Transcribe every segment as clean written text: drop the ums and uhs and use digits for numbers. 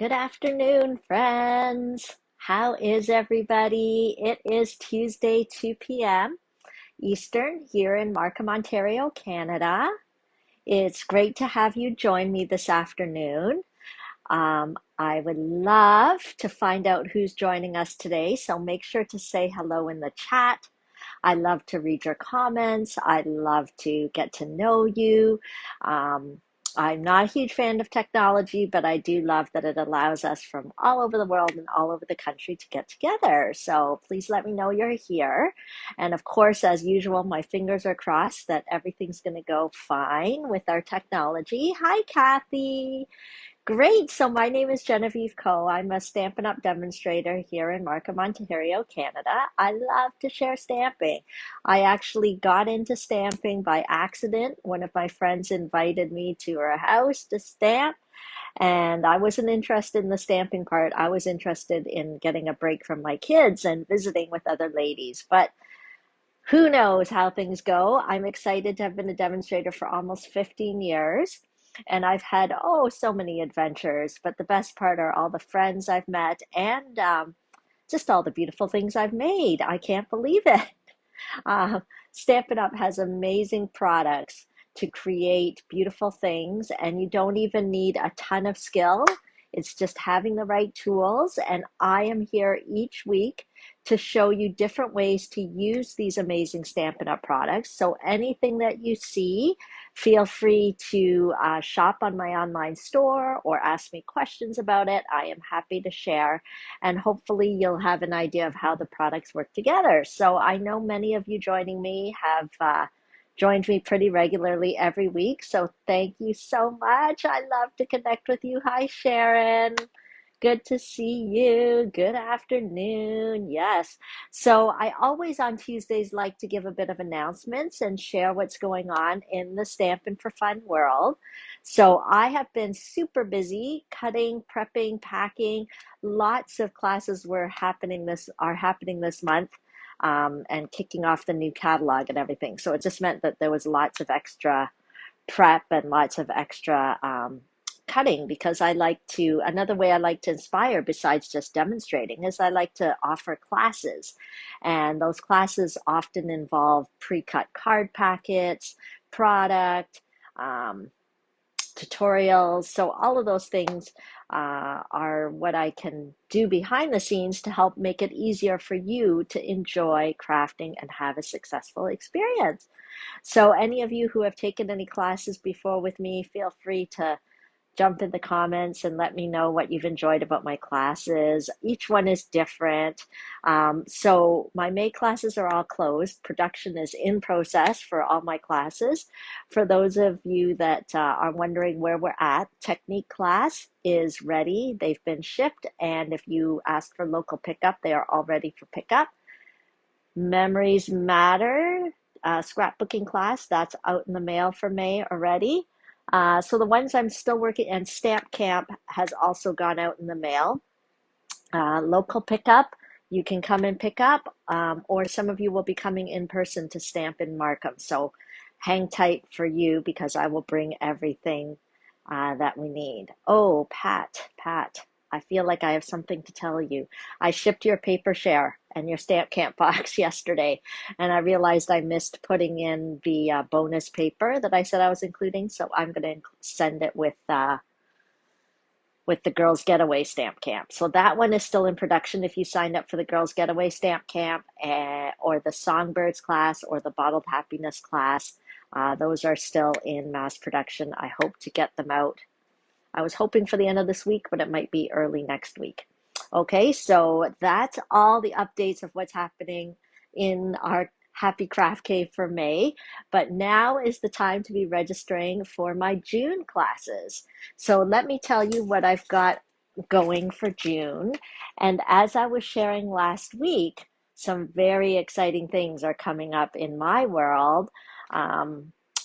Good afternoon, friends. How is everybody? It is Tuesday, 2 p.m. Eastern here in Markham, Ontario, Canada. It's great to have you join me this afternoon. I would love to find out who's joining us today, so make sure to say hello in the chat. I love to read your comments. I love to get to know you. Um, I'm not a huge fan of technology, but I do love that it allows us from all over the world and all over the country to get together. So please let me know you're here. And of course, as usual, my fingers are crossed that everything's going to go fine with our technology. Hi, Kathy. Great. So my name is Genevieve Coe. I'm a Stampin' Up! Demonstrator here in Markham, Ontario, Canada. I love to share stamping. I actually got into stamping by accident. One of my friends invited me to her house to stamp, and I wasn't interested in the stamping part. I was interested in getting a break from my kids and visiting with other ladies. But who knows how things go? I'm excited to have been a demonstrator for almost 15 years. And I've had, oh, so many adventures. But the best part are all the friends I've met and just all the beautiful things I've made. I can't believe it. Uh, Stampin' Up! Has amazing products to create beautiful things, and you don't even need a ton of skill. It's just having the right tools. And I am here each week to show you different ways to use these amazing Stampin' Up! Products. So anything that you see, feel free to shop on my online store or ask me questions about it. I am happy to share, and hopefully you'll have an idea of how the products work together. So I know many of you joining me have joined me pretty regularly every week. So thank you so much. I love to connect with you. Hi, Sharon. Good to see you. Good afternoon. Yes. So I always on Tuesdays like to give a bit of announcements and share what's going on in the Stampin' for Fun world. So I have been super busy cutting, prepping, packing. Lots of classes are happening this month, and kicking off the new catalog and everything. So it just meant that there was lots of extra prep and lots of extra cutting, because another way I like to inspire besides just demonstrating is I like to offer classes. And those classes often involve pre-cut card packets, product, um, tutorials. So all of those things are what I can do behind the scenes to help make it easier for you to enjoy crafting and have a successful experience. So any of you who have taken any classes before with me, feel free to jump in the comments and let me know what you've enjoyed about my classes. Each one is different. So my May classes are all closed. Production is in process for all my classes. For those of you that are wondering where we're at, Technique class is ready. They've been shipped, and if you ask for local pickup, they are all ready for pickup. Memories Matter scrapbooking class, that's out in the mail for May already. So the ones I'm still working, and Stamp Camp has also gone out in the mail. Local pickup, you can come and pick up, or some of you will be coming in person to stamp in Markham. So hang tight for you, because I will bring everything that we need. Oh, Pat, I feel like I have something to tell you. I shipped your paper share and your Stamp Camp box yesterday, and I realized I missed putting in the bonus paper that I said I was including. So I'm going to send it with the Girls Getaway Stamp Camp. So that one is still in production. If you signed up for the Girls Getaway Stamp Camp, or the Songbirds class, or the Bottled Happiness class, those are still in mass production. I hope to get them out. I was hoping for the end of this week, but it might be early next week. Okay, so that's all the updates of what's happening in our Happy Craft Cave for May. But now is the time to be registering for my June classes. So let me tell you what I've got going for June. And as I was sharing last week, some very exciting things are coming up in my world.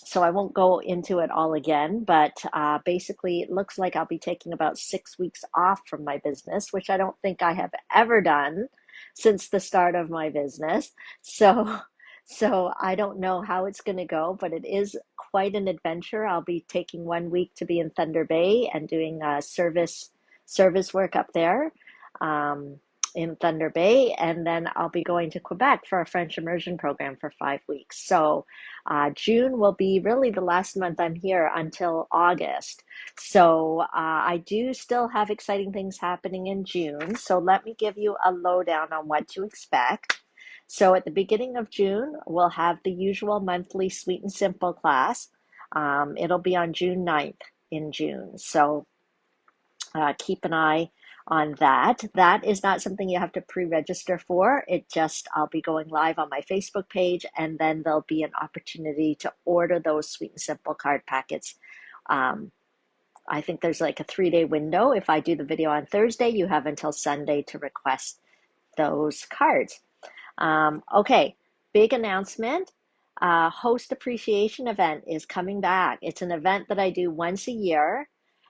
So I won't go into it all again, but basically it looks like I'll be taking about 6 weeks off from my business, which I don't think I have ever done since the start of my business. So, so I don't know how it's going to go, but it is quite an adventure. I'll be taking 1 week to be in Thunder Bay and doing service service work up there um, in Thunder Bay, and then I'll be going to Quebec for a French immersion program for 5 weeks. So June will be really the last month I'm here until August. So I do still have exciting things happening in June. So let me give you a lowdown on what to expect. So at the beginning of June, we'll have the usual monthly Sweet and Simple class. It'll be on June 9th in June. So keep an eye on that. That is not something you have to pre-register for. I'll be going live on my Facebook page, and then there'll be an opportunity to order those Sweet and Simple card packets. I think there's like a 3-day window. If I do the video on Thursday, you have until Sunday to request those cards. Okay, big announcement. Host appreciation event is coming back. It's an event that I do once a year.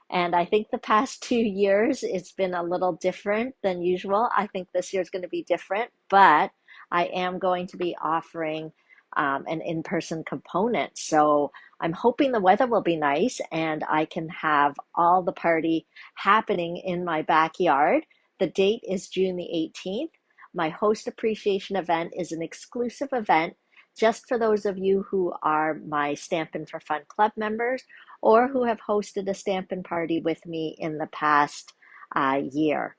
And I think the past 2 years it's been a little different than usual. I think this year is going to be different, but I am going to be offering an in-person component. So I'm hoping the weather will be nice and I can have all the party happening in my backyard. The date is June the 18th. My host appreciation event is an exclusive event just for those of you who are my Stampin' for Fun Club members or who have hosted a Stampin' party with me in the past year.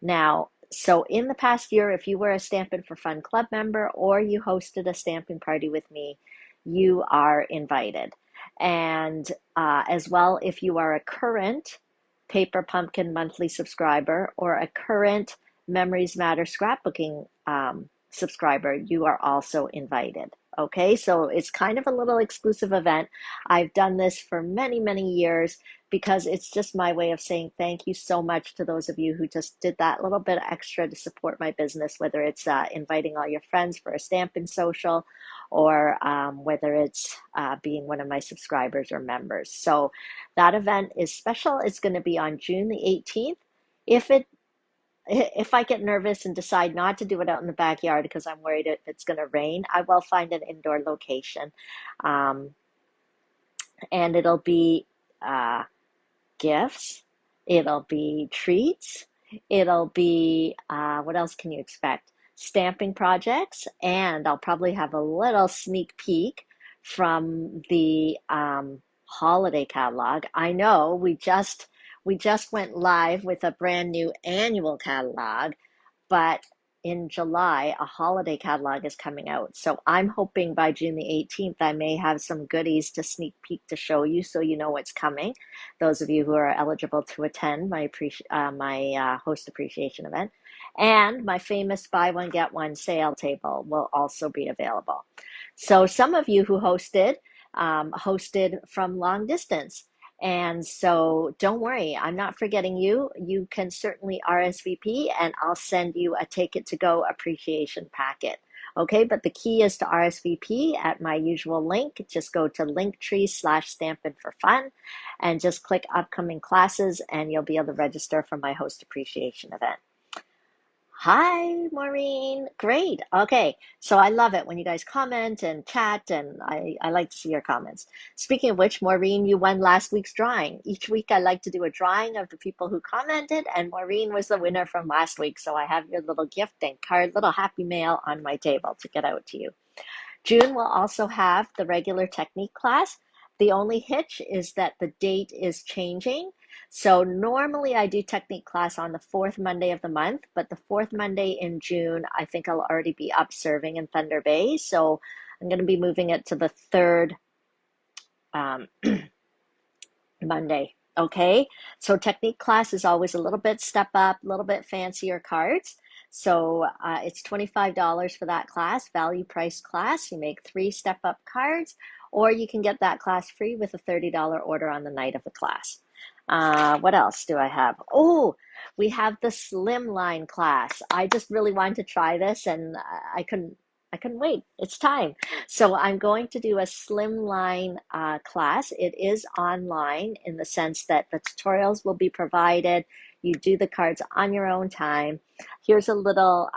Now, so in the past year, if you were a Stampin' for Fun Club member or you hosted a Stampin' party with me, you are invited. And as well, if you are a current Paper Pumpkin monthly subscriber or a current Memories Matter scrapbooking subscriber, you are also invited. Okay, so it's kind of a little exclusive event. I've done this for many, many years because it's just my way of saying thank you so much to those of you who just did that little bit extra to support my business, whether it's inviting all your friends for a Stampin' Social or whether it's being one of my subscribers or members. So that event is special. It's going to be on June the 18th. If I get nervous and decide not to do it out in the backyard because I'm worried if it's going to rain, I will find an indoor location. Um, and it'll be gifts, it'll be treats, it'll be, what else can you expect? Stamping projects, and I'll probably have a little sneak peek from the holiday catalog. I know we just went live with a brand new annual catalog, but in July, a holiday catalog is coming out. So I'm hoping by June the 18th, I may have some goodies to sneak peek to show you so you know what's coming. Those of you who are eligible to attend my host appreciation event. And my famous buy one, get one sale table will also be available. So some of you who hosted from long distance. And so don't worry, I'm not forgetting you. You can certainly RSVP and I'll send you a Take It to Go appreciation packet. Okay, but the key is to RSVP at my usual link. Just go to linktree/Stampin' for Fun and just click upcoming classes and you'll be able to register for my host appreciation event. Hi, Maureen. Great. Okay. So I love it when you guys comment and chat, and I like to see your comments. Speaking of which, Maureen, you won last week's drawing. Each week I like to do a drawing of the people who commented, and Maureen was the winner from last week. So I have your little gift and card, little happy mail on my table to get out to you. June will also have the regular technique class. The only hitch is that the date is changing. So normally I do technique class on the fourth Monday of the month, but the fourth Monday in June, I think I'll already be up serving in Thunder Bay. So I'm going to be moving it to the third Monday. Okay, so technique class is always a little bit step up, a little bit fancier cards. So it's $25 for that class, value price class. You make 3 step up cards, or you can get that class free with a $30 order on the night of the class. What else do I have? Oh, we have the slimline class. I just really wanted to try this and I couldn't wait. It's time. So I'm going to do a slimline class. It is online in the sense that the tutorials will be provided. You do the cards on your own time. Here's a little,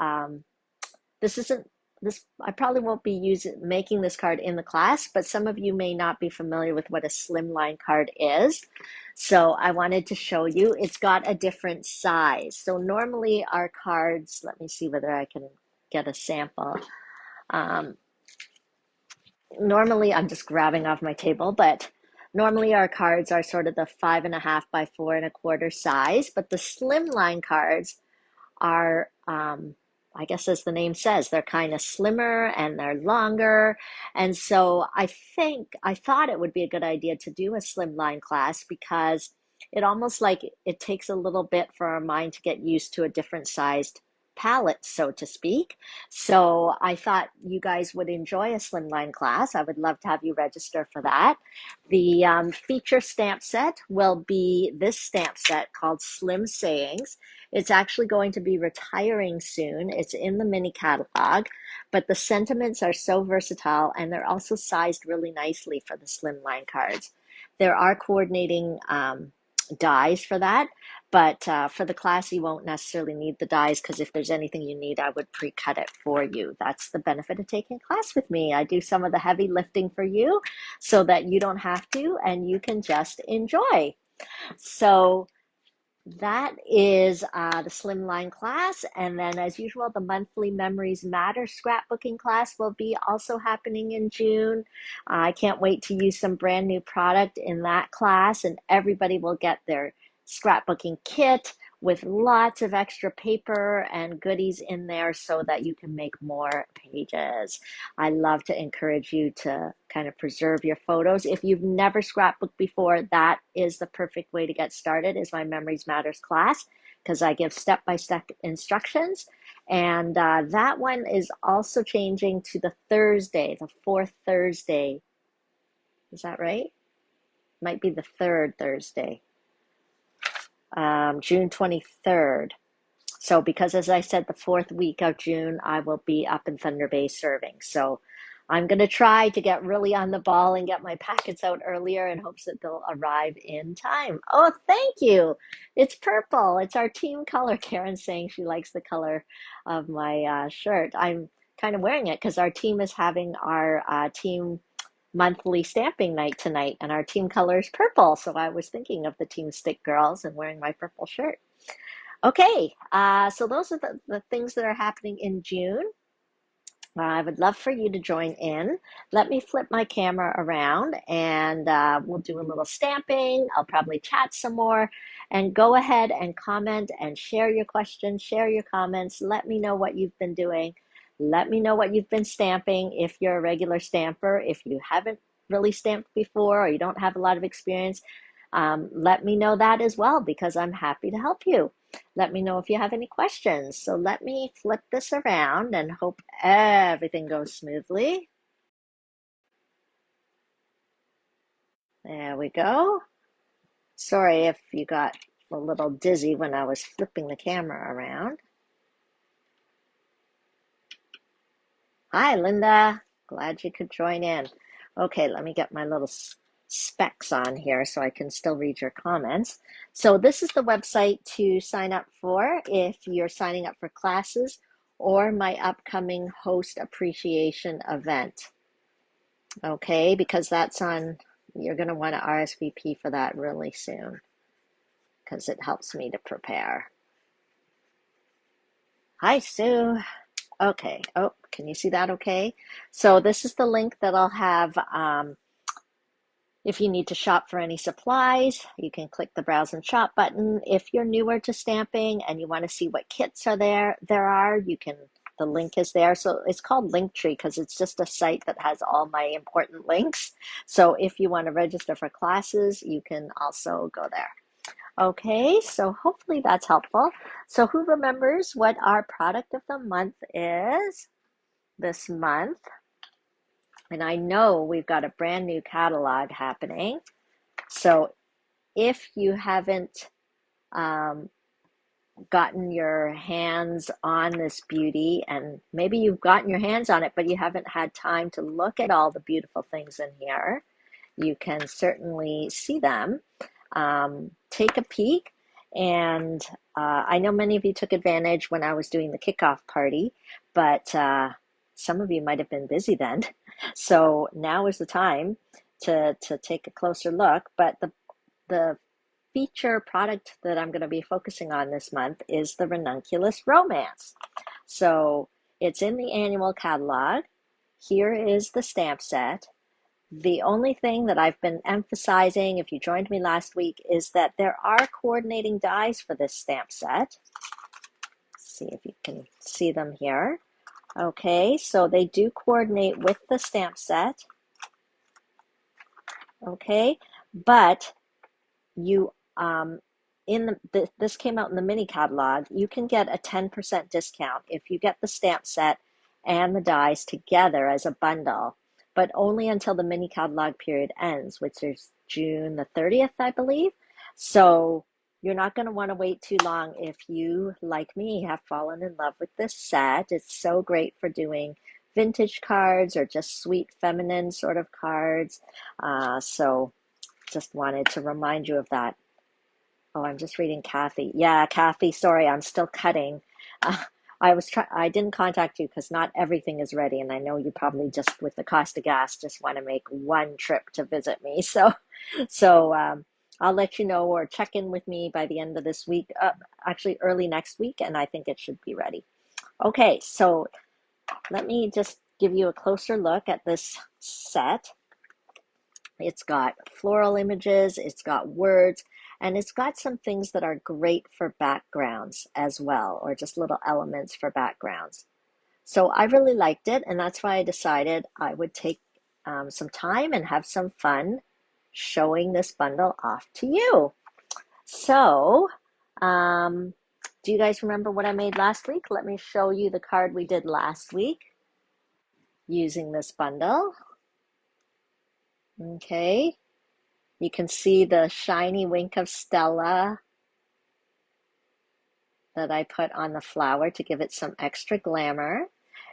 this isn't I probably won't be making this card in the class, but some of you may not be familiar with what a slimline card is. So I wanted to show you. It's got a different size. So normally our cards, let me see whether I can get a sample. Um, Normally I'm just grabbing off my table, but normally our cards are sort of the 5.5 by 4.25 size, but the slimline cards are, I guess as the name says, they're kind of slimmer and they're longer. And so I thought it would be a good idea to do a slimline class because it almost like it takes a little bit for our mind to get used to a different sized palette, so to speak. So I thought you guys would enjoy a slimline class. I would love to have you register for that. The feature stamp set will be this stamp set called Slim Sayings. It's actually going to be retiring soon. It's in the mini catalog, but the sentiments are so versatile and they're also sized really nicely for the slimline cards. There are coordinating dies for that, but for the class, you won't necessarily need the dies because if there's anything you need, I would pre-cut it for you. That's the benefit of taking class with me. I do some of the heavy lifting for you so that you don't have to and you can just enjoy. So that is the slimline class. And then as usual, the monthly Memories Matter scrapbooking class will be also happening in June. I can't wait to use some brand new product in that class and everybody will get their scrapbooking kit with lots of extra paper and goodies in there so that you can make more pages. I love to encourage you to kind of preserve your photos. If you've never scrapbooked before, that is the perfect way to get started is my Memories Matters class because I give step-by-step instructions. And that one is also changing to the Thursday, the fourth Thursday. Is that right? Might be the third Thursday, June 23rd. So because as I said, the fourth week of June, I will be up in Thunder Bay serving. So I'm going to try to get really on the ball and get my packets out earlier in hopes that they'll arrive in time. Oh, thank you. It's purple. It's our team color. Karen's saying she likes the color of my shirt. I'm kind of wearing it because our team is having our team monthly stamping night tonight and our team color is purple. So I was thinking of the Team Stick girls and wearing my purple shirt. Okay, so those are the things that are happening in June. I would love for you to join in. Let me flip my camera around and we'll do a little stamping. I'll probably chat some more and go ahead and comment and share your questions, share your comments. Let me know what you've been doing. Let me know what you've been stamping if you're a regular stamper. If you haven't really stamped before or you don't have a lot of experience, let me know that as well because I'm happy to help you. Let me know if you have any questions. So let me flip this around and hope everything goes smoothly. There we go. Sorry if you got a little dizzy when I was flipping the camera around. Hi, Linda. Glad you could join in. Okay, let me get my little specs on here so I can still read your comments. So this is the website to sign up for if you're signing up for classes or my upcoming host appreciation event. Okay, because that's on, you're going to want to RSVP for that really soon because it helps me to prepare. Hi, Sue. Okay. Oh, can you see that okay? So this is the link that I'll have. If you need to shop for any supplies, you can click the Browse and Shop button. If you're newer to stamping and you want to see what kits are you can, the link is there. So it's called Linktree because it's just a site that has all my important links. So if you want to register for classes, you can also go there. Okay, so hopefully that's helpful. So who remembers what our product of the month is this month? And I know we've got a brand new catalog happening. So if you haven't gotten your hands on this beauty, and maybe you've gotten your hands on it, but you haven't had time to look at all the beautiful things in here, you can certainly see them. Take a peek. And I know many of you took advantage when I was doing the kickoff party, but some of you might have been busy then. So now is the time to take a closer look. But the feature product that I'm going to be focusing on this month is the Ranunculus Romance. So it's in the annual catalog. Here is the stamp set. The only thing that I've been emphasizing, if you joined me last week, is that there are coordinating dies for this stamp set. Let's see if you can see them here. Okay, so they do coordinate with the stamp set. Okay, but you this came out in the mini catalog. You can get a 10% discount if you get the stamp set and the dies together as a bundle, but only until the mini catalog period ends, which is June the 30th, I believe. So you're not going to want to wait too long if you, like me, have fallen in love with this set. It's so great for doing vintage cards or just sweet feminine sort of cards. So just wanted to remind you of that. Oh, I'm just reading Kathy. Yeah, Kathy, sorry, I'm still cutting. Uh, I didn't contact you because not everything is ready, and I know you probably just with the cost of gas just want to make one trip to visit me. So I'll let you know or check in with me by the end of this week, actually early next week, and I think it should be ready. Okay, so let me just give you a closer look at this set. It's got floral images, it's got words, and it's got some things that are great for backgrounds as well, or just little elements for backgrounds. So I really liked it, and that's why I decided I would take some time and have some fun showing this bundle off to you. So, do you guys remember what I made last week? Let me show you the card we did last week using this bundle. Okay. You can see the shiny wink of Stella that I put on the flower to give it some extra glamour.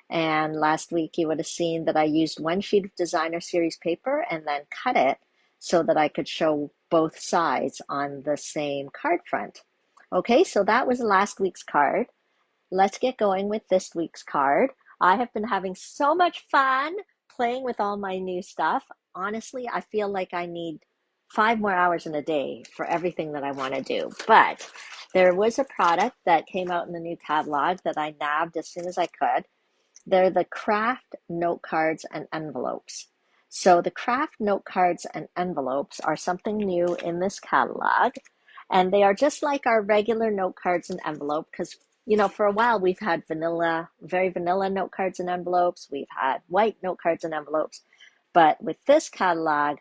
And last week you would have seen that I used one sheet of designer series paper and then cut it so that I could show both sides on the same card front. Okay, so that was last week's card. Let's get going with this week's card. I have been having so much fun playing with all my new stuff. Honestly, I feel like I need 5 more hours in a day for everything that I want to do. But there was a product that came out in the new catalog that I nabbed as soon as I could. They're the craft note cards and envelopes. So the craft note cards and envelopes are something new in this catalog. And they are just like our regular note cards and envelope because, you know, for a while we've had vanilla, very vanilla note cards and envelopes. We've had white note cards and envelopes. But with this catalog,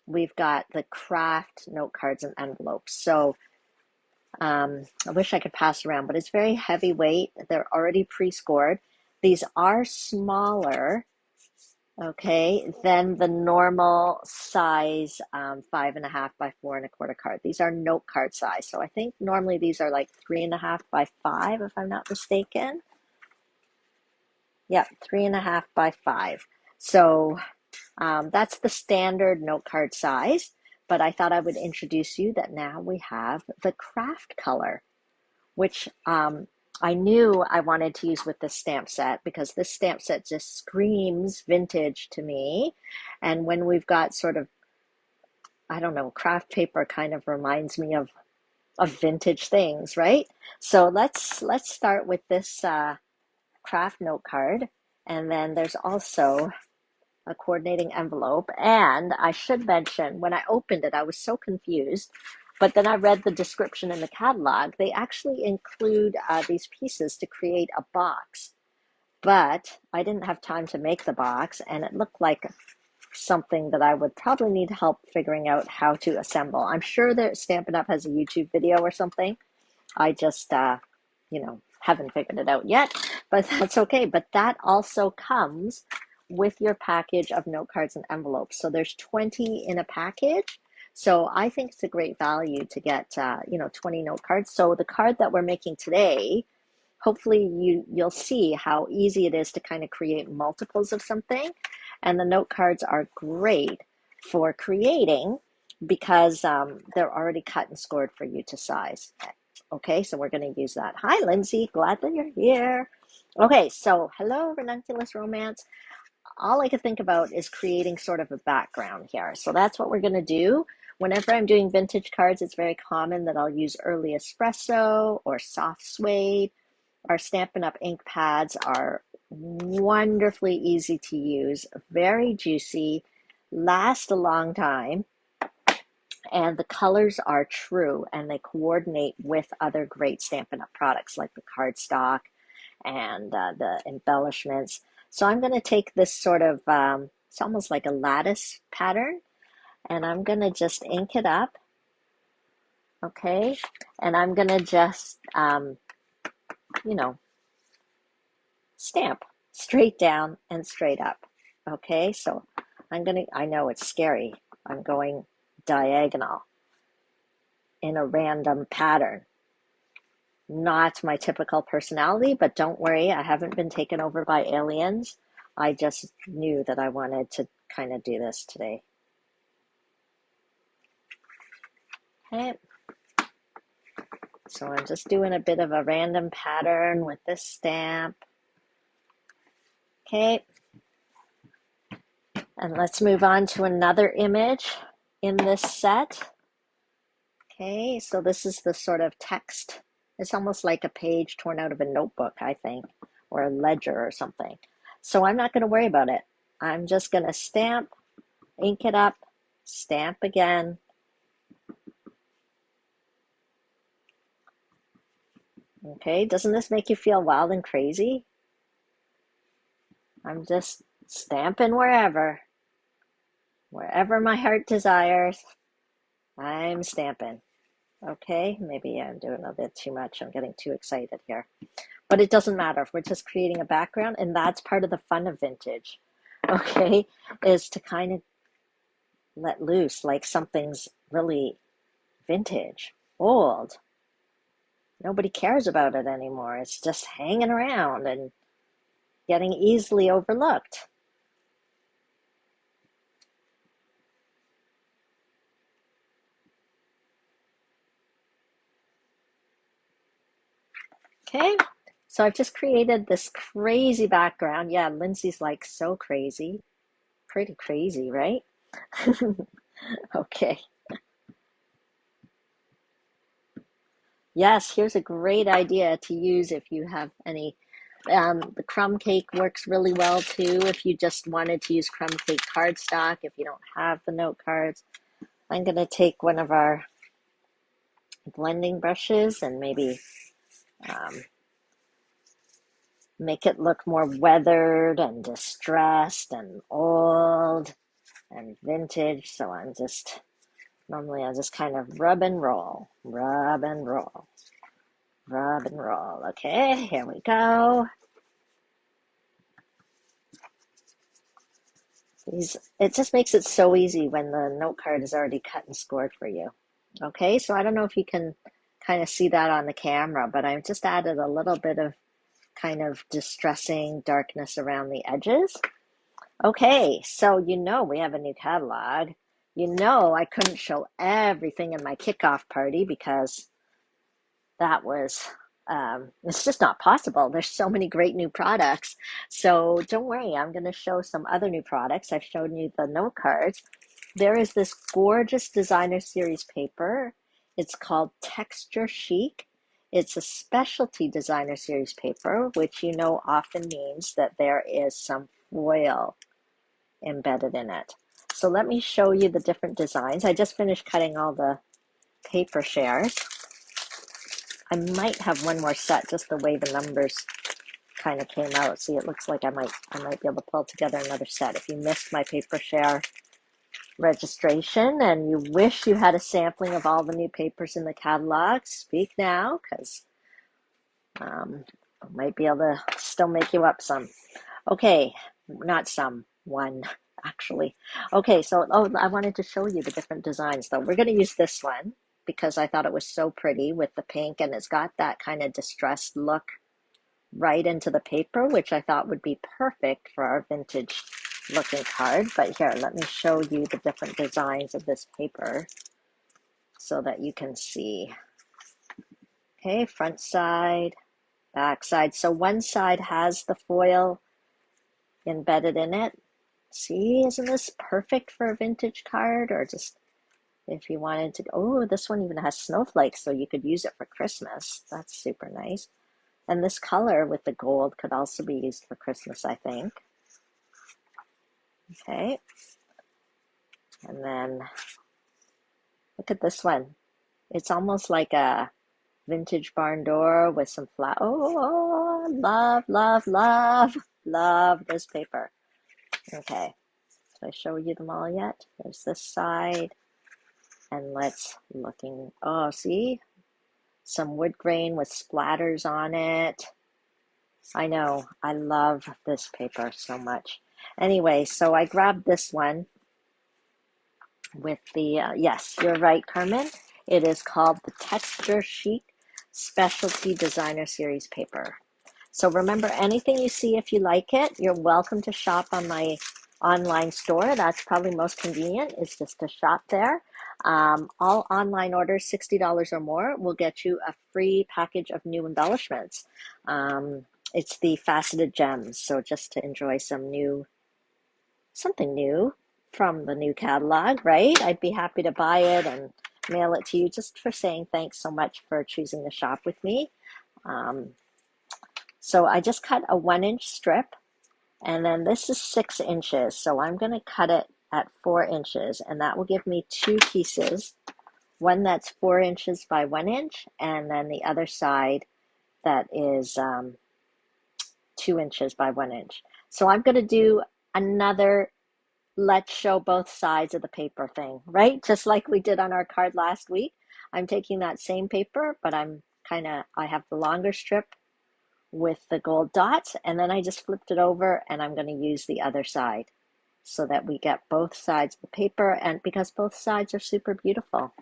we've got the craft note cards and envelopes. So I wish I could pass around, but it's very heavyweight. They're already pre-scored. These are smaller, okay, than the normal size 5.5 by 4.25 card. These are note card size. So I think normally these are like 3.5 by 5, if I'm not mistaken. Yep, 3.5 by 5. So that's the standard note card size. But I thought I would introduce you that now we have the craft color, which I knew I wanted to use with this stamp set because this stamp set just screams vintage to me. And when we've got sort of, I don't know, craft paper kind of reminds me of vintage things, right? So let's start with this craft note card. And then there's also a coordinating envelope. And I should mention, when I opened it, I was so confused. But then I read the description in the catalog. They actually include these pieces to create a box. But I didn't have time to make the box, and it looked like something that I would probably need help figuring out how to assemble. I'm sure that Stampin' Up! Has a YouTube video or something. I just, haven't figured it out yet, but that's okay. But that also comes with your package of note cards and envelopes. So there's 20 in a package. So I think it's a great value to get, 20 note cards. So the card that we're making today, hopefully you'll see how easy it is to kind of create multiples of something. And the note cards are great for creating because they're already cut and scored for you to size. Okay, so we're going to use that. Hi, Lindsay. Glad that you're here. Okay, so hello, Ranunculus Romance. All I could think about is creating sort of a background here. So that's what we're going to do. Whenever I'm doing vintage cards, it's very common that I'll use early espresso or soft suede. Our Stampin' Up! Ink pads are wonderfully easy to use, very juicy, last a long time, and the colors are true and they coordinate with other great Stampin' Up! Products like the cardstock and the embellishments. So I'm going to take this sort of, it's almost like a lattice pattern, and I'm going to just ink it up, okay? And I'm going to just, you know, stamp straight down and straight up, okay? So I know it's scary. I'm going diagonal in a random pattern. Not my typical personality, but don't worry, I haven't been taken over by aliens. I just knew that I wanted to kind of do this today. Okay. So I'm just doing a bit of a random pattern with this stamp. Okay. And let's move on to another image in this set. Okay, so this is the sort of text. It's almost like a page torn out of a notebook, I think, or a ledger or something. So I'm not going to worry about it. I'm just going to stamp, ink it up, stamp again. Okay, doesn't this make you feel wild and crazy? I'm just stamping wherever my heart desires, I'm stamping. Okay, maybe I'm doing a bit too much. I'm getting too excited here. But it doesn't matter. We're just creating a background, and that's part of the fun of vintage, okay, is to kind of let loose like something's really vintage, old. Nobody cares about it anymore. It's just hanging around and getting easily overlooked. Okay, so I've just created this crazy background. Yeah, Lindsay's like so crazy. Pretty crazy, right? Okay. Yes, here's a great idea to use if you have any. The crumb cake works really well too if you just wanted to use crumb cake cardstock if you don't have the note cards. I'm going to take one of our blending brushes and maybe um, make it look more weathered and distressed and old and vintage. So normally I just kind of rub and roll, rub and roll, rub and roll. Okay, here we go. It just makes it so easy when the note card is already cut and scored for you. Okay, so I don't know if you can kind of see that on the camera, but I've just added a little bit of kind of distressing darkness around the edges. Okay, so we have a new catalog. I couldn't show everything in my kickoff party because that was it's just not possible. There's so many great new products. So don't worry, I'm going to show some other new products. I've shown you the note cards. There is this gorgeous designer series paper. It's called Texture Chic. It's a specialty designer series paper, which often means that there is some foil embedded in it. So let me show you the different designs. I just finished cutting all the paper shares. I might have one more set, just the way the numbers kind of came out. See, it looks like I might be able to pull together another set. If you missed my paper share registration and you wish you had a sampling of all the new papers in the catalog, speak now, because I might be able to still make you up some. Okay, not some, one actually. Okay, so I wanted to show you the different designs though. We're going to use this one because I thought it was so pretty with the pink, and it's got that kind of distressed look right into the paper, which I thought would be perfect for our vintage looking card. But here, let me show you the different designs of this paper so that you can see. Okay, front side, back side. So one side has the foil embedded in it. See, isn't this perfect for a vintage card? Or just if you wanted to, oh, this one even has snowflakes, so you could use it for Christmas. That's super nice. And this color with the gold could also be used for Christmas, I think. Okay. And then look at this one. It's almost like a vintage barn door with some flowers. Oh, love, love, love, love this paper. Okay. Did I show you them all yet? There's this side. And let's looking. Oh, see? Some wood grain with splatters on it. I know. I love this paper so much. Anyway, so I grabbed this one with the, yes, you're right, Carmen. It is called the Texture Chic Specialty Designer Series paper. So remember, anything you see, if you like it, you're welcome to shop on my online store. That's probably most convenient, is just to shop there. All online orders, $60 or more, will get you a free package of new embellishments. It's the faceted gems, so just to enjoy something new from the new catalog, right? I'd be happy to buy it and mail it to you, just for saying thanks so much for choosing to shop with me. So I just cut a 1-inch strip, and then this is 6 inches. So I'm going to cut it at 4 inches, and that will give me two pieces. One that's 4 inches by 1 inch, and then the other side that is 2 inches by 1 inch. So I'm going to do another let's show both sides of the paper thing, right? Just like we did on our card last week. I'm taking that same paper, but I have the longer strip with the gold dots, and then I just flipped it over, and I'm going to use the other side so that we get both sides of the paper, and because both sides are super beautiful.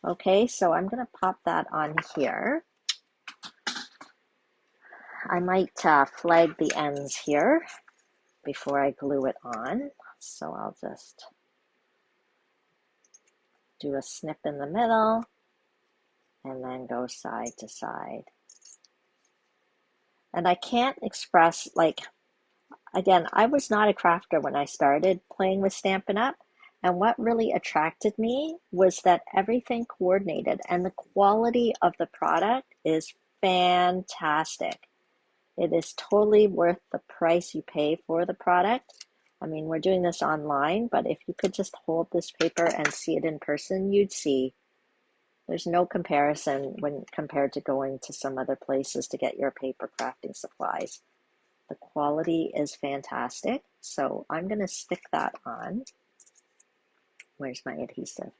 Okay, so I'm going to pop that on here. I might flag the ends here before I glue it on. So I'll just do a snip in the middle and then go side to side. And I can't express, like, again, I was not a crafter when I started playing with Stampin' Up! And what really attracted me was that everything coordinated, and the quality of the product is fantastic. It is totally worth the price you pay for the product. I mean, we're doing this online, but if you could just hold this paper and see it in person, you'd see there's no comparison when compared to going to some other places to get your paper crafting supplies. The quality is fantastic. So I'm going to stick that on. Where's my adhesive?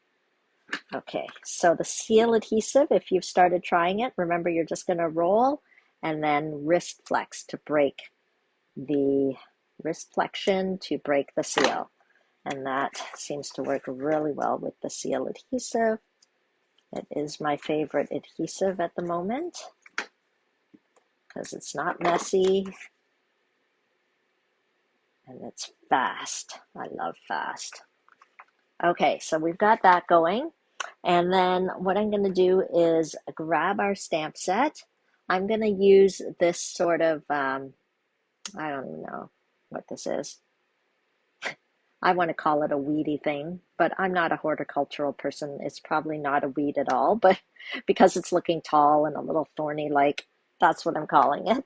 Okay, so the seal adhesive, if you've started trying it, remember you're just going to roll and then wrist flex to break the wrist flexion to break the seal. And that seems to work really well with the seal adhesive. It is my favorite adhesive at the moment because it's not messy and it's fast. I love fast. Okay, so we've got that going. And then what I'm going to do is grab our stamp set. I'm going to use this sort of, I don't even know what this is. I want to call it a weedy thing, but I'm not a horticultural person. It's probably not a weed at all, but because it's looking tall and a little thorny, like that's what I'm calling it.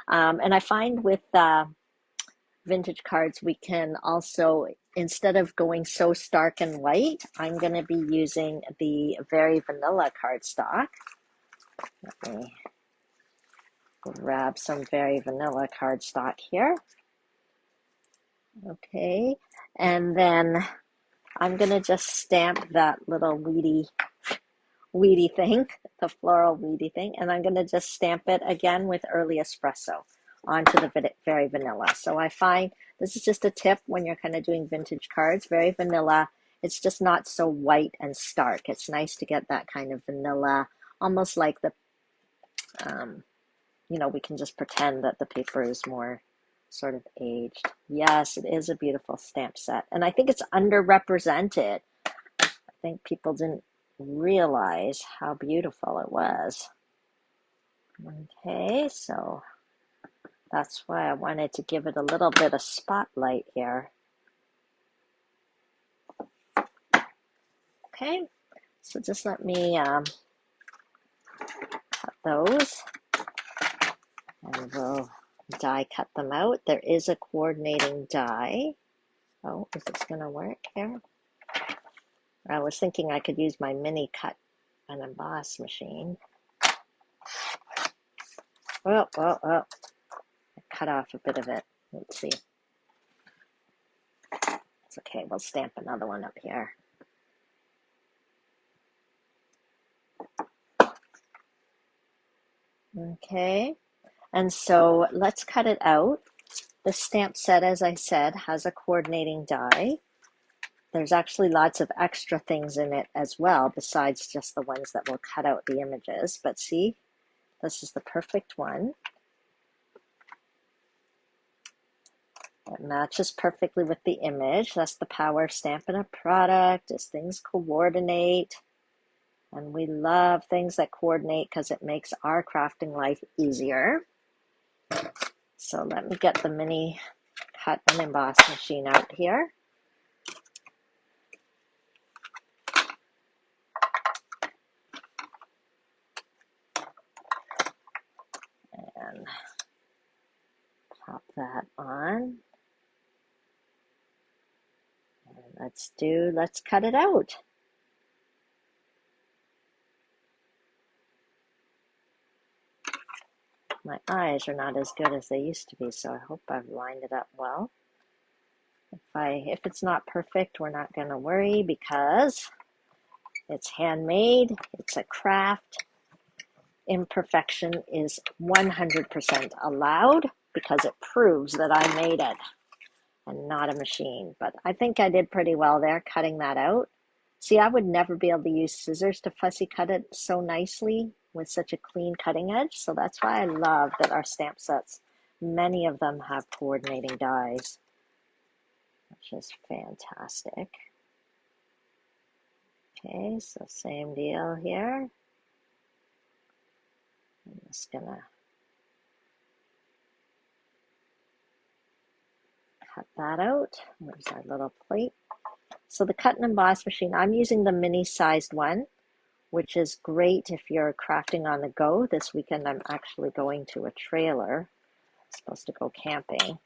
And I find with vintage cards, we can also, instead of going so stark and white, I'm going to be using the Very Vanilla cardstock. Let me grab some Very Vanilla cardstock here. Okay, and then I'm going to just stamp that little weedy thing, the floral weedy thing, and I'm going to just stamp it again with Early Espresso onto the Very Vanilla. So I find this is just a tip when you're kind of doing vintage cards. Very Vanilla, it's just not so white and stark. It's nice to get that kind of vanilla, almost like the, we can just pretend that the paper is more sort of aged. Yes, it is a beautiful stamp set. And I think it's underrepresented. I think people didn't realize how beautiful it was. Okay, so that's why I wanted to give it a little bit of spotlight here. Okay, so just let me cut those and we'll die cut them out. There is a coordinating die. Oh, is this going to work here? I was thinking I could use my mini cut and emboss machine. Oh, I cut off a bit of it. Let's see. It's okay, we'll stamp another one up here. Okay, and so let's cut it out. The stamp set, as I said, has a coordinating die. There's actually lots of extra things in it as well, besides just the ones that will cut out the images. But see, this is the perfect one. It matches perfectly with the image. That's the power of stamping a product, is things coordinate. And we love things that coordinate because it makes our crafting life easier. So let me get the mini cut and emboss machine out here. And pop that on. And let's cut it out. My eyes are not as good as they used to be, so I hope I've lined it up well. If it's not perfect, we're not going to worry because it's handmade, it's a craft. Imperfection is 100% allowed because it proves that I made it and not a machine. But I think I did pretty well there cutting that out. See, I would never be able to use scissors to fussy cut it so nicely with such a clean cutting edge. So that's why I love that our stamp sets, many of them have coordinating dies, which is fantastic. Okay, so same deal here. I'm just gonna cut that out. There's our little plate. So the cut and emboss machine, I'm using the mini sized one, which is great if you're crafting on the go. This weekend I'm actually going to a trailer. I'm supposed to go camping.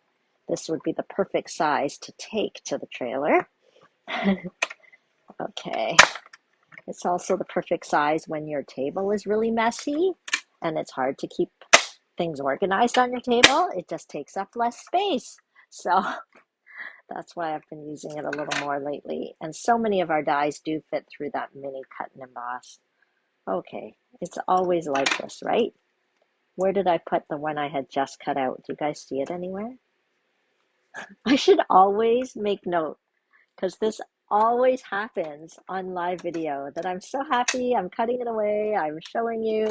This would be the perfect size to take to the trailer. Okay. It's also the perfect size when your table is really messy and it's hard to keep things organized on your table. It just takes up less space. So that's why I've been using it a little more lately. And so many of our dies do fit through that mini cut and emboss. Okay, it's always like this, right? Where did I put the one I had just cut out? Do you guys see it anywhere? I should always make note because this always happens on live video that I'm so happy, I'm cutting it away, I'm showing you,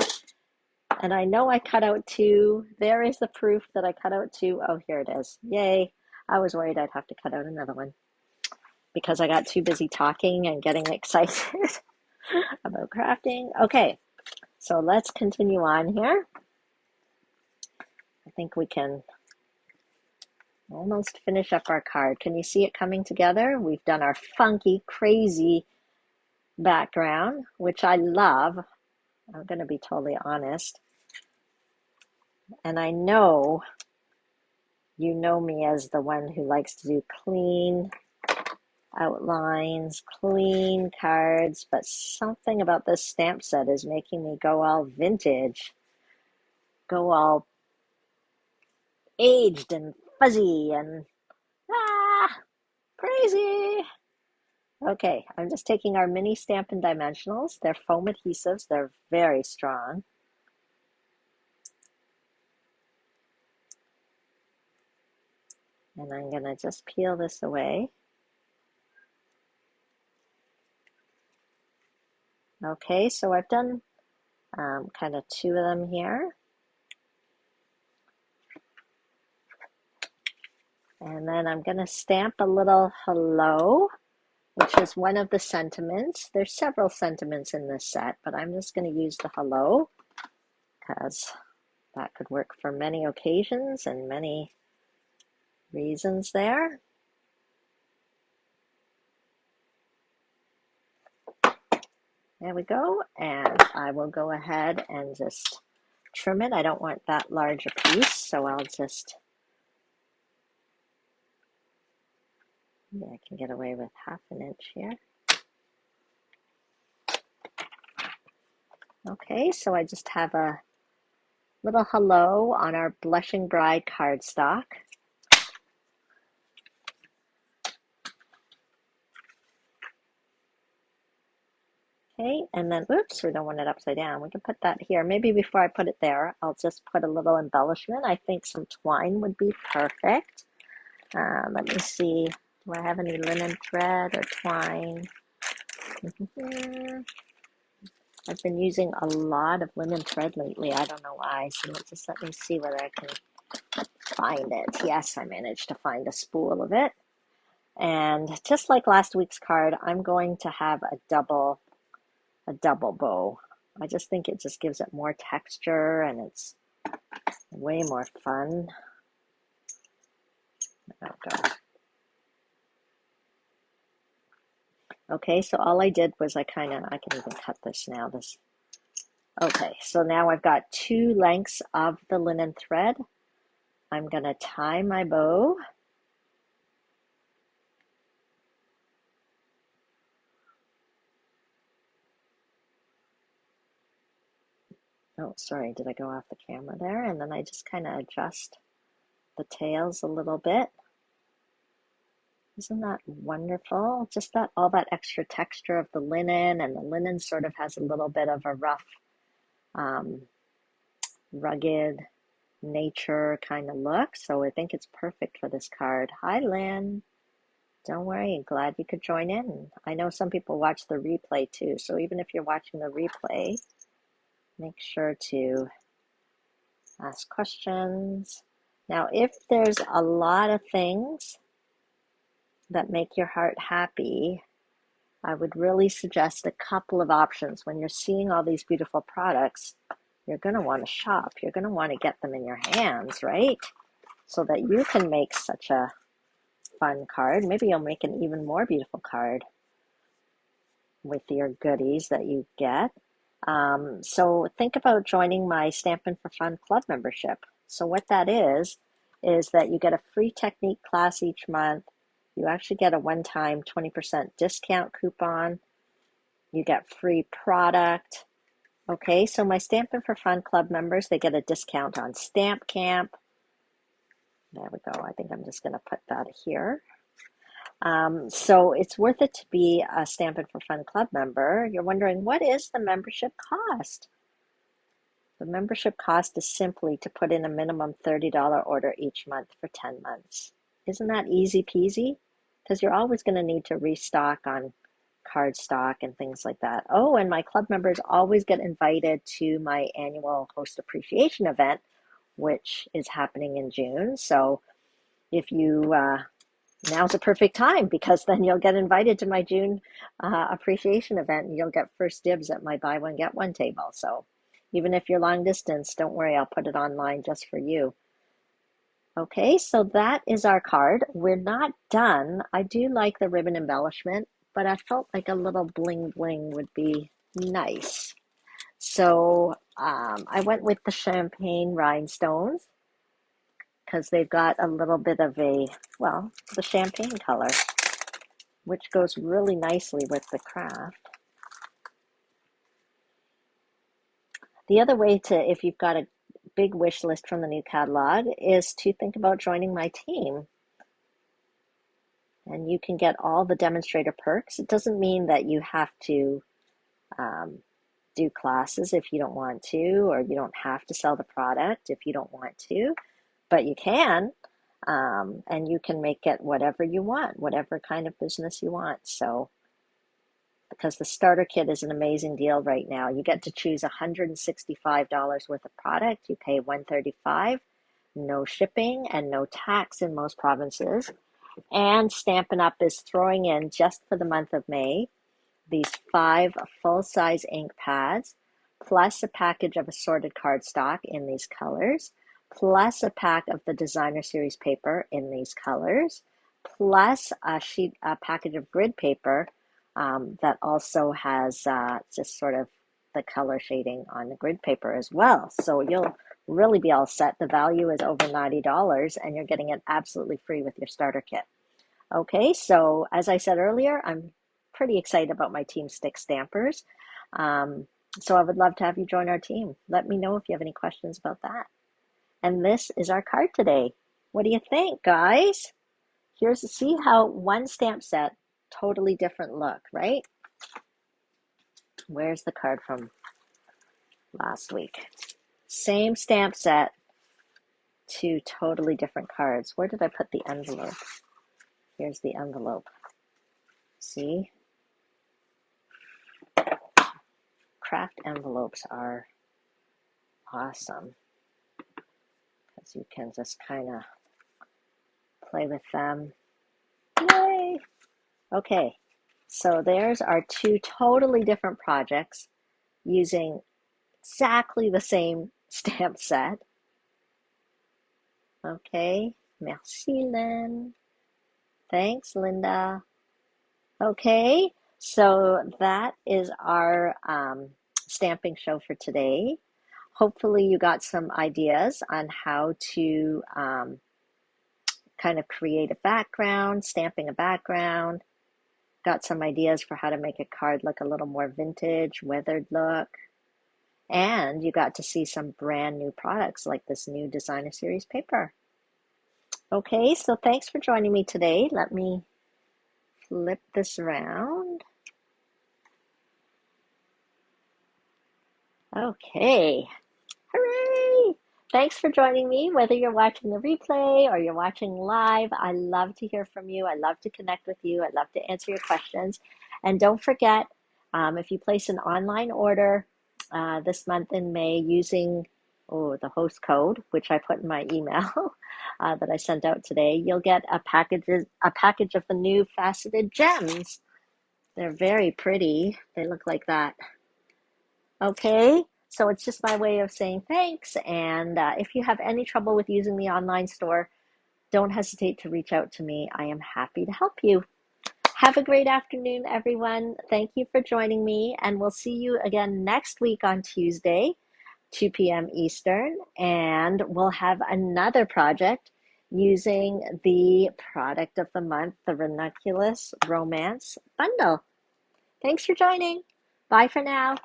and I know I cut out two. There is the proof that I cut out two. Oh, here it is. Yay. I was worried I'd have to cut out another one because I got too busy talking and getting excited about crafting. Okay, so let's continue on here. I think we can almost finish up our card. Can you see it coming together? We've done our funky, crazy background, which I love. I'm going to be totally honest. And I know you know me as the one who likes to do clean outlines, clean cards, but something about this stamp set is making me go all vintage, go all aged and fuzzy and crazy. Okay, I'm just taking our mini Stampin' Dimensionals. They're foam adhesives. They're very strong. And I'm going to just peel this away. Okay, so I've done kind of two of them here. And then I'm going to stamp a little hello, which is one of the sentiments. There's several sentiments in this set, but I'm just going to use the hello because That could work for many occasions and many reasons there. There we go. And I will go ahead and just trim it. I don't want that large a piece, so I'll just, yeah, I can get away with 1/2 inch here. Okay, so I just have a little hello on our Blushing Bride cardstock. Okay, and then, oops, we don't want it upside down. We can put that here. Maybe before I put it there, I'll just put a little embellishment. I think some twine would be perfect. Let me see, do I have any linen thread or twine? I've been using a lot of linen thread lately. I don't know why, so just let me see whether I can find it. Yes, I managed to find a spool of it. And just like last week's card, I'm going to have a double bow. I just think it just gives it more texture and it's way more fun. There we go. Okay, so all I did was I can even cut this now. Okay, so now I've got 2 lengths of the linen thread. I'm gonna tie my bow. Oh, sorry, did I go off the camera there? And then I just kind of adjust the tails a little bit. Isn't that wonderful? Just that, all that extra texture of the linen, and the linen sort of has a little bit of a rough, rugged nature kind of look. So I think it's perfect for this card. Hi, Lynn. Don't worry, glad you could join in. I know some people watch the replay too. So even if you're watching the replay, make sure to ask questions. Now, if there's a lot of things that make your heart happy, I would really suggest a couple of options. When you're seeing all these beautiful products, you're going to want to shop. You're going to want to get them in your hands, right? So that you can make such a fun card. Maybe you'll make an even more beautiful card with your goodies that you get. So think about joining my Stampin' for Fun Club membership. So what that is that you get a free technique class each month. You actually get a one-time 20% discount coupon. You get free product. Okay, so my Stampin' for Fun Club members, they get a discount on Stamp Camp. There we go. I think I'm just going to put that here. So it's worth it to be a Stampin' for Fun Club member. You're wondering, what is the membership cost? The membership cost is simply to put in a minimum $30 order each month for 10 months. Isn't that easy peasy? Because you're always going to need to restock on cardstock and things like that. Oh, and my club members always get invited to my annual host appreciation event, which is happening in June. So if you now's a perfect time, because then you'll get invited to my June appreciation event, and you'll get first dibs at my buy one get one table. So even if you're long distance, don't worry, I'll put it online just for you. Okay, so that is our card. We're not done. I do like the ribbon embellishment, but I felt like a little bling bling would be nice. So I went with the champagne rhinestones because they've got a little bit of the champagne color, which goes really nicely with the craft. The other way to, if you've got a big wish list from the new catalog, is to think about joining my team. And you can get all the demonstrator perks. It doesn't mean that you have to do classes if you don't want to, or you don't have to sell the product if you don't want to, but you can. And you can make it whatever you want, whatever kind of business you want. So, because the starter kit is an amazing deal right now. You get to choose $165 worth of product. You pay $135, no shipping and no tax in most provinces. And Stampin' Up! Is throwing in, just for the month of May, these 5 full-size ink pads plus a package of assorted cardstock in these colors, plus a pack of the designer series paper in these colors, plus a package of grid paper that also has just sort of the color shading on the grid paper as well. So you'll really be all set. The value is over $90 and you're getting it absolutely free with your starter kit. Okay, so as I said earlier, I'm pretty excited about my Team Stick stampers. So I would love to have you join our team. Let me know if you have any questions about that. And this is our card today. What do you think, guys? See how one stamp set, totally different look, right? Where's the card from last week? Same stamp set, two totally different cards. Where did I put the envelope? Here's the envelope. See? Craft envelopes are awesome because you can just kind of play with them. Yay! Okay, so there's our two totally different projects using exactly the same stamp set. Okay, merci Lynn. Thanks Linda. Okay, so that is our stamping show for today. Hopefully you got some ideas on how to kind of create a background, stamping a background. Got some ideas for how to make a card look a little more vintage, weathered look. And you got to see some brand new products like this new designer series paper. Okay, so thanks for joining me today. Let me flip this around. Okay, hooray! Thanks for joining me, whether you're watching the replay or you're watching live. I love to hear from you. I love to connect with you. I love to answer your questions. And don't forget, if you place an online order this month in May using the host code, which I put in my email that I sent out today, you'll get a package of the new faceted gems. They're very pretty. They look like that. Okay, so it's just my way of saying thanks. And if you have any trouble with using the online store, don't hesitate to reach out to me. I am happy to help you. Have a great afternoon, everyone. Thank you for joining me, and we'll see you again next week on Tuesday, 2 p.m. Eastern, and we'll have another project using the product of the month, the Ranunculus Romance Bundle. Thanks for joining. Bye for now.